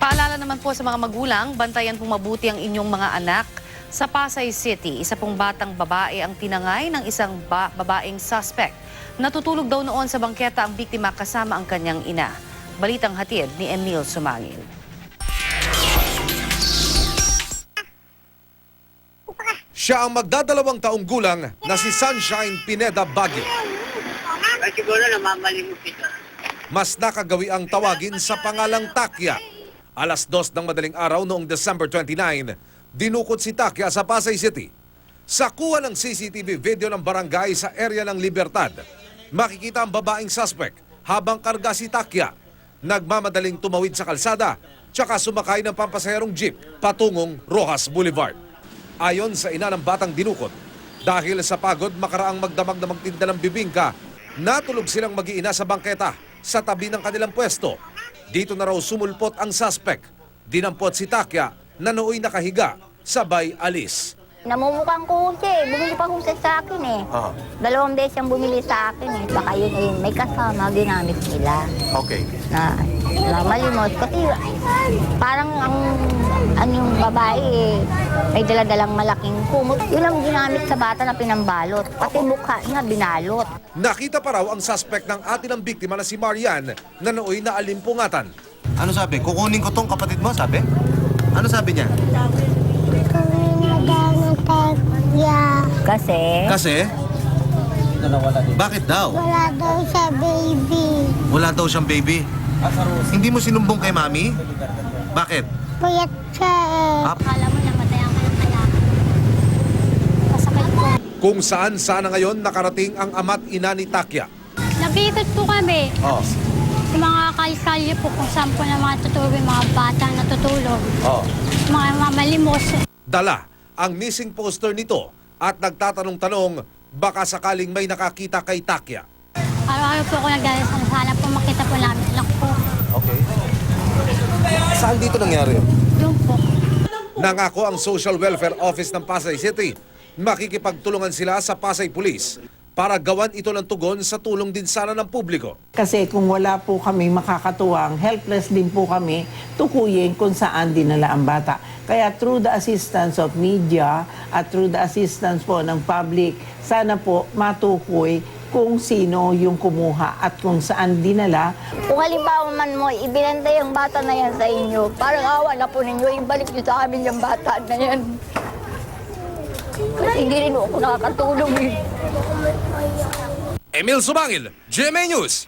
Paalala naman po sa mga magulang, bantayan pong mabuti ang inyong mga anak. Sa Pasay City, isa pong batang babae ang tinangay ng isang babaeng suspect. Natutulog daw noon sa bangketa ang biktima kasama ang kanyang ina. Balitang hatid ni Emil Sumangil. Siya ang magdadalawang taong gulang na si Sunshine Pineda Baguio. Ay, siguro namamalimot ito. Mas nakagawi ang tawagin sa pangalang Takya. Alas 2 ng madaling araw noong December 29, dinukot si Takya sa Pasay City. Sa kuha ng CCTV video ng barangay sa area ng Libertad, makikita ang babaeng suspect habang karga si Takya. Nagmamadaling tumawid sa kalsada, tsaka sumakay ng pampasaherong jeep patungong Rojas Boulevard. Ayon sa ina ng batang dinukot, dahil sa pagod makaraang magdamag na magtinda ng bibingka, natulog silang mag-iina sa bangketa sa tabi ng kanilang pwesto. Dito na raw sumulpot ang suspect. Dinampot si Takya na nooy nakahiga, sabay alis. Namumukhang kusi, bumili pa kusi sa akin eh. Dalawang beses siyang bumili sa akin eh. Baka yun eh, may kasama, ginamit nila. Okay. Na malimot. Kasi parang ang yung babae eh, may daladalang malaking kumot. Yun ang ginamit sa bata na pinambalot. Pati mukha niya binalot. Nakita pa raw ang suspect ng atin ng biktima na si Marian na nooy naalimpungatan. Ano sabi? Kukunin ko tong kapatid mo, sabi? Ano sabi niya? Kasi Kasi? Bakit daw? Wala daw siya baby. Wala daw siyang baby. Hindi mo sinumbong kay mami? Bakit? Puyat siya eh. akala mo namatay ang anak. Masakit po. Kung saan sana ngayon nakarating ang ama't ina ni Takya. Nabikot po kami. Oh. Sa mga kalsalye po kung saan po na mga tutulog, yung mga bata natutulog. Oh. Mga mamalimos. Dala ang missing poster nito at nagtatanong-tanong baka sakaling may nakakita kay Takya. Araw-araw po ako nagdadasal. Sana po makita po namin. Anak po. Okay. Saan dito nangyari? Yun po. Nangako ang Social Welfare Office ng Pasay City. Makikipagtulungan sila sa Pasay Police para gawan ito ng tugon sa tulong din sana ng publiko. Kasi kung wala po kami makakatuwang, helpless din po kami tukuyin kung saan dinala ang bata. Kaya through the assistance of media at through the assistance po ng public, sana po matukoy kung sino yung kumuha at kung saan dinala. Kung halimbawa man mo, ibinenta yung bata na yan sa inyo, parang awa na po ninyo, ibalik nyo sa amin yung bata na yan. Kasi hindi rin ako nakakatulong eh. Emil Sumangil, GMA News.